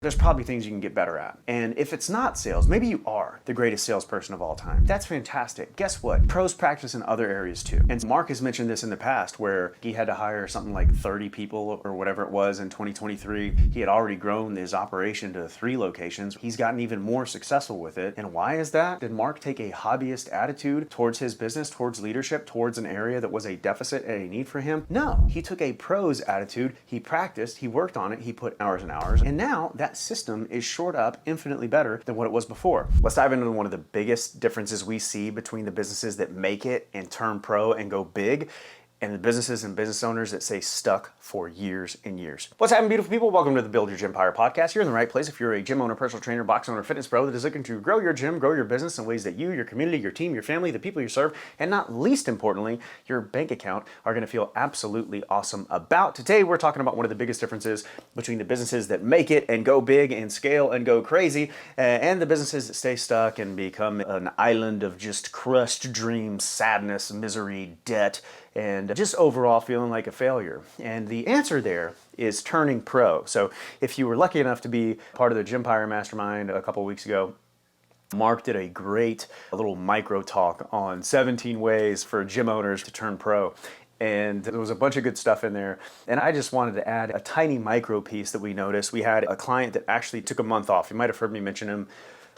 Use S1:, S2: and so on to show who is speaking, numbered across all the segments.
S1: There's probably things you can get better at. And if it's not sales, maybe you are the greatest salesperson of all time. That's fantastic. Guess what? Pros practice in other areas too. And Mark has mentioned this in the past where he had to hire something like 30 people or whatever it was in 2023. He had already grown his operation to 3 locations. He's gotten even more successful with it. And why is that? Did Mark take a hobbyist attitude towards his business, towards leadership, towards an area that was a deficit and a need for him? No, he took a pros attitude. He practiced, he worked on it, he put hours and hours. And now that system is shored up infinitely better than what it was before. Let's dive into one of the biggest differences we see between the businesses that make it and turn pro and go big and the businesses and business owners that stay stuck for years and years. What's happening, beautiful people? Welcome to the Build Your Gympire podcast. You're in the right place if you're a gym owner, personal trainer, box owner, fitness pro that is looking to grow your gym, grow your business in ways that you, your community, your team, your family, the people you serve, and not least importantly, your bank account are gonna feel absolutely awesome about. Today, we're talking about one of the biggest differences between the businesses that make it and go big and scale and go crazy, and the businesses that stay stuck and become an island of just crushed dreams, sadness, misery, debt, and just overall feeling like a failure. And the answer there is turning pro. So if you were lucky enough to be part of the Gympire Mastermind a couple weeks ago, Mark did a great little micro talk on 17 ways for gym owners to turn pro. And there was a bunch of good stuff in there. And I just wanted to add a tiny micro piece that we noticed. We had a client that actually took a month off. You might have heard me mention him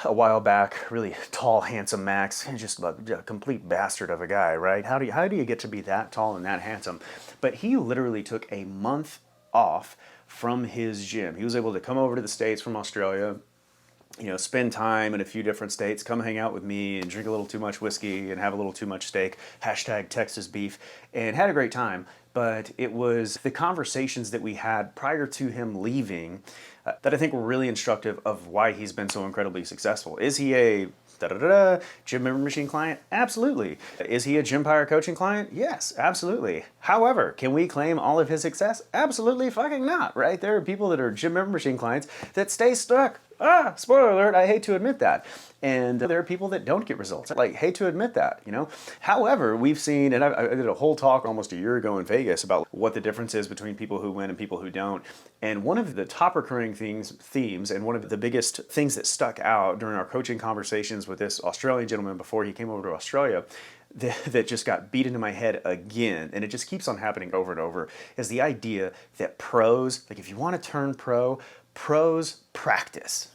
S1: a while back. Really tall, handsome Max, and just a complete bastard of a guy, right? How do you get to be that tall and that handsome? But he literally took a month off from his gym. He was able to come over to the States from Australia, spend time in a few different states, come hang out with me and drink a little too much whiskey and have a little too much steak, hashtag Texas beef, and had a great time. But it was the conversations that we had prior to him leaving that I think were really instructive of why he's been so incredibly successful. Is he a gym member machine client? Absolutely. Is he a Gympire coaching client? Yes, absolutely. However, can we claim all of his success? Absolutely fucking not, right? There are people that are gym member machine clients that stay stuck. Spoiler alert, I hate to admit that. And there are people that don't get results. Hate to admit that, However, we've seen, and I did a whole talk almost a year ago in Vegas about what the difference is between people who win and people who don't. And one of the top recurring themes, and one of the biggest things that stuck out during our coaching conversations with this Australian gentleman before he came over to Australia, that just got beat into my head again, and it just keeps on happening over and over, is the idea that pros, if you want to turn pro, pros practice.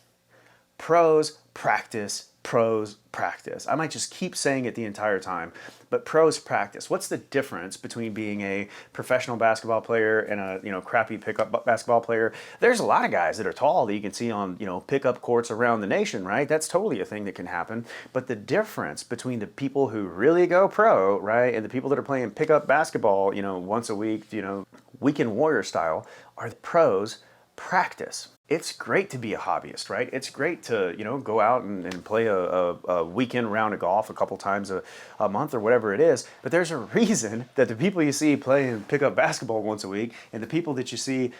S1: Pros practice, pros practice. I might just keep saying it the entire time, but pros practice. What's the difference between being a professional basketball player and a crappy pickup basketball player? There's a lot of guys that are tall that you can see on pickup courts around the nation, right? That's totally a thing that can happen. But the difference between the people who really go pro, right, and the people that are playing pickup basketball, once a week, weekend warrior style, are the pros practice. It's great to be a hobbyist, right? It's great to, go out and play a weekend round of golf a couple times a month or whatever it is. But there's a reason that the people you see playing pickup basketball once a week and the people that you see,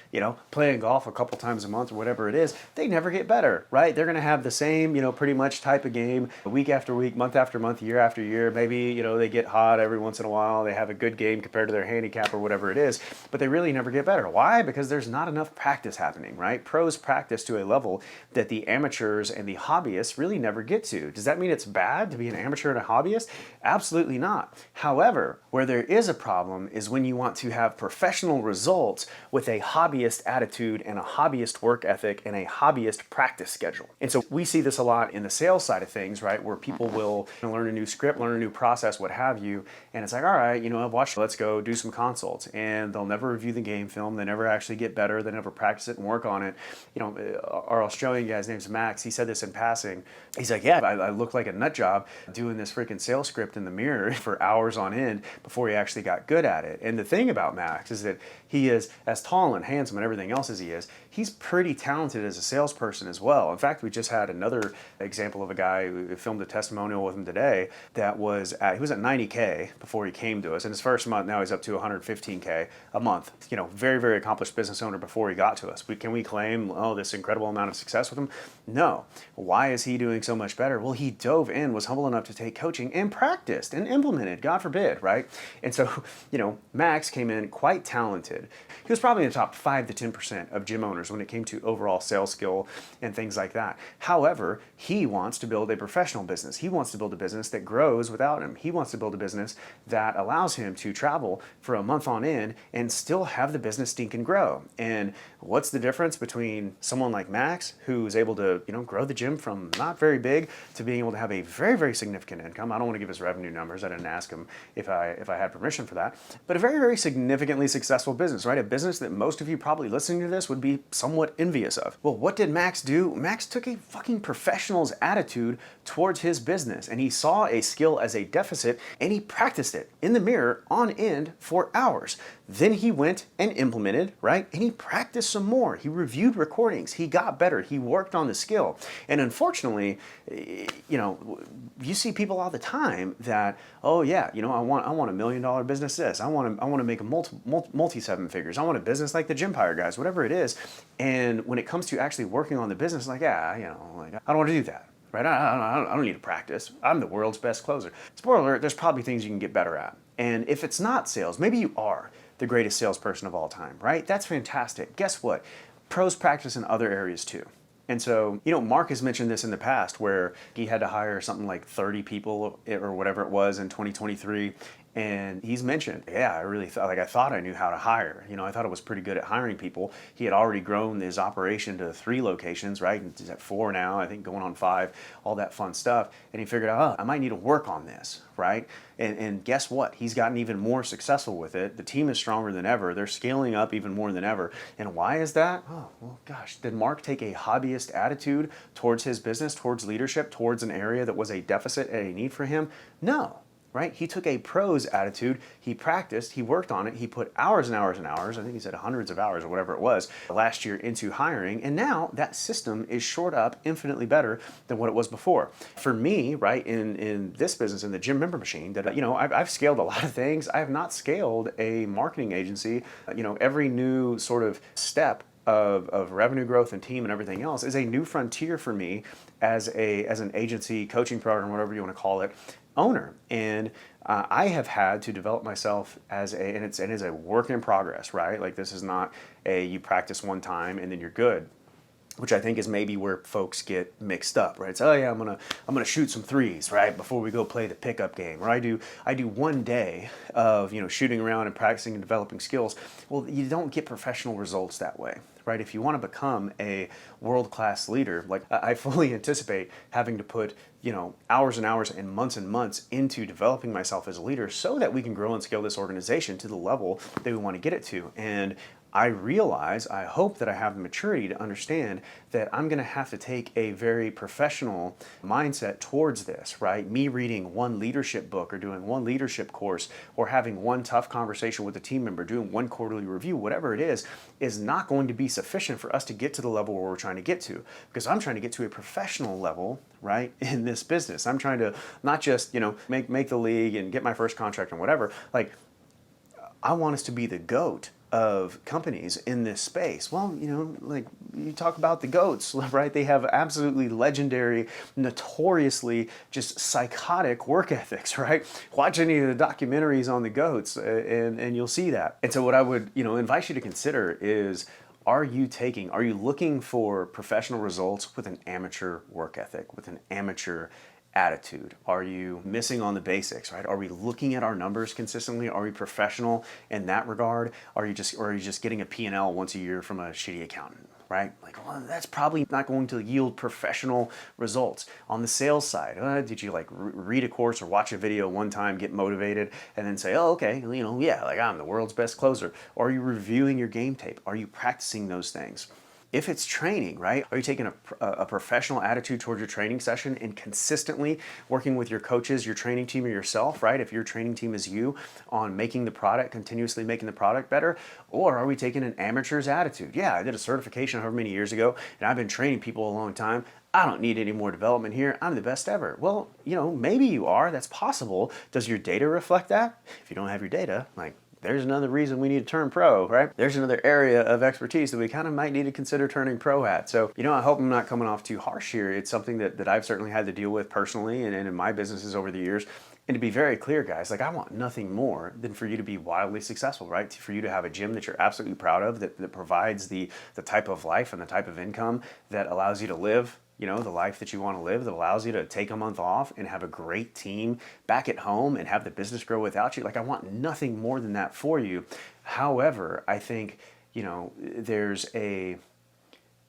S1: playing golf a couple times a month or whatever it is, they never get better, right? They're going to have the same, pretty much type of game week after week, month after month, year after year. Maybe, they get hot every once in a while. They have a good game compared to their handicap or whatever it is, but they really never get better. Why? Because there's not enough practice happening, right? Pros practice to a level that the amateurs and the hobbyists really never get to. Does that mean it's bad to be an amateur and a hobbyist? Absolutely not. However, where there is a problem is when you want to have professional results with a hobbyist attitude and a hobbyist work ethic and a hobbyist practice schedule. And so we see this a lot in the sales side of things, right? Where people will learn a new script, learn a new process, what have you. And it's like, all right, I've watched, let's go do some consults. And they'll never review the game film. They never actually get better. They never practice it and work on it. Our Australian guy's name's Max. He said this in passing. He's like, yeah, I look like a nut job doing this freaking sales script in the mirror for hours on end before he actually got good at it. And the thing about Max is that he is as tall and handsome and everything else as he is. He's pretty talented as a salesperson as well. In fact, we just had another example of a guy who filmed a testimonial with him today that was he was at 90K before he came to us. In his first month, now he's up to 115K a month. Very, very accomplished business owner before he got to us. Can we claim, oh, this incredible amount of success with him. No. Why is he doing so much better? Well, he dove in, was humble enough to take coaching and practiced and implemented, God forbid, right? And so, Max came in quite talented. He was probably in the top 5 to 10% of gym owners when it came to overall sales skill and things like that. However, he wants to build a professional business. He wants to build a business that grows without him. He wants to build a business that allows him to travel for a month on end and still have the business stink and grow. And what's the difference between someone like Max, who's able to, grow the gym from not very big to being able to have a very, very significant income? I don't want to give his revenue numbers. I didn't ask him if I had permission for that. But a very, very significantly successful business, right? A business that most of you probably listening to this would be somewhat envious of. Well, what did Max do? Max took a fucking professional's attitude towards his business, and he saw a skill as a deficit, and he practiced it in the mirror on end for hours. Then he went and implemented, right? And he practiced some more. He reviewed recordings. He got better. He worked on the skill. And unfortunately, you see people all the time that, oh yeah, I want $1 million business. This I want to make a multi 7 figures. I want a business like the Gympire guys, whatever it is. And when it comes to actually working on the business, like I don't want to do that. Right? I don't need to practice. I'm the world's best closer. Spoiler alert, there's probably things you can get better at. And if it's not sales, maybe you are the greatest salesperson of all time, right? That's fantastic. Guess what? Pros practice in other areas too. And so, Mark has mentioned this in the past where he had to hire something like 30 people or whatever it was in 2023. And he's mentioned, yeah, I thought I knew how to hire. I thought I was pretty good at hiring people. He had already grown his operation to 3 locations, right? And he's at 4 now, I think going on 5, all that fun stuff. And he figured out, I might need to work on this, right? And guess what? He's gotten even more successful with it. The team is stronger than ever. They're scaling up even more than ever. And why is that? Oh, well, gosh, did Mark take a hobbyist attitude towards his business, towards leadership, towards an area that was a deficit and a need for him? No. Right? He took a pro's attitude, he practiced, he worked on it, he put hours and hours and hours, I think he said hundreds of hours or whatever it was, last year into hiring, and now that system is shored up infinitely better than what it was before. For me, right, in this business, in the gym member machine, that I've scaled a lot of things. I have not scaled a marketing agency. Every new sort of step of revenue growth and team and everything else is a new frontier for me as an agency, coaching program, whatever you want to call it, owner. And I have had to develop myself and it is a work in progress, right? Like this is not you practice one time and then you're good, which I think is maybe where folks get mixed up, right? It's, oh yeah, I'm gonna shoot some threes, right, before we go play the pickup game. Or I do one day of shooting around and practicing and developing skills. Well, you don't get professional results that way, right? If you want to become a world-class leader, like I fully anticipate having to put hours and hours and months into developing myself as a leader so that we can grow and scale this organization to the level that we want to get it to. And I hope that I have the maturity to understand that I'm going to have to take a very professional mindset towards this, right? Me reading one leadership book or doing one leadership course or having one tough conversation with a team member, doing one quarterly review, whatever it is not going to be sufficient for us to get to the level where we're trying to get to. Because I'm trying to get to a professional level, right, in this business. I'm trying to not just, make the league and get my first contract and whatever. Like, I want us to be the GOAT of companies in this space. Well, like you talk about the GOATs, right? They have absolutely legendary, notoriously just psychotic work ethics, right? Watch any of the documentaries on the GOATs and you'll see that. And so what I would, invite you to consider is, are you looking for professional results with an amateur work ethic, with an amateur attitude? Are you missing on the basics, right? Are we looking at our numbers consistently? Are we professional in that regard? Or are you just getting a P&L once a year from a shitty accountant, right? Like, well, that's probably not going to yield professional results. On the sales side, did you read a course or watch a video one time, get motivated, and then say, oh, okay, yeah, like I'm the world's best closer? Or are you reviewing your game tape? Are you practicing those things? If it's training, right? Are you taking a professional attitude towards your training session and consistently working with your coaches, your training team, or yourself, right? If your training team is you, on making the product, continuously making the product better? Or are we taking an amateur's attitude? Yeah, I did a certification however many years ago, and I've been training people a long time. I don't need any more development here. I'm the best ever. Well, maybe you are. That's possible. Does your data reflect that? If you don't have your data, there's another reason we need to turn pro, right? There's another area of expertise that we kind of might need to consider turning pro at. So, I hope I'm not coming off too harsh here. It's something that I've certainly had to deal with personally and in my businesses over the years. And to be very clear, guys, like I want nothing more than for you to be wildly successful, right? For you to have a gym that you're absolutely proud of, that provides the type of life and the type of income that allows you to live the life that you want to live, that allows you to take a month off and have a great team back at home and have the business grow without you. Like I want nothing more than that for you. However, I think,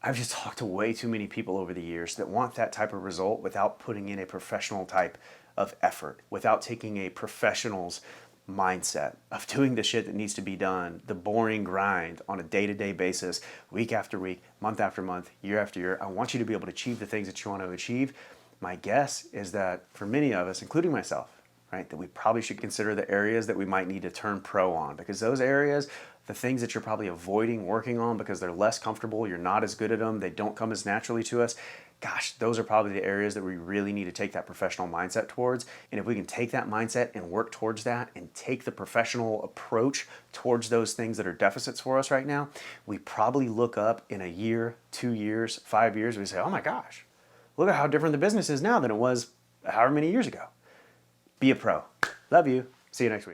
S1: I've just talked to way too many people over the years that want that type of result without putting in a professional type of effort, without taking a professional's mindset of doing the shit that needs to be done, the boring grind on a day-to-day basis, week after week, month after month, year after year. I want you to be able to achieve the things that you want to achieve. My guess is that for many of us, including myself, right, that we probably should consider the areas that we might need to turn pro on, because those areas, the things that you're probably avoiding working on because they're less comfortable, you're not as good at them, they don't come as naturally to us, gosh, those are probably the areas that we really need to take that professional mindset towards. And if we can take that mindset and work towards that and take the professional approach towards those things that are deficits for us right now, we probably look up in a year, 2 years, 5 years, we say, oh my gosh, look at how different the business is now than it was however many years ago. Be a pro. Love you. See you next week.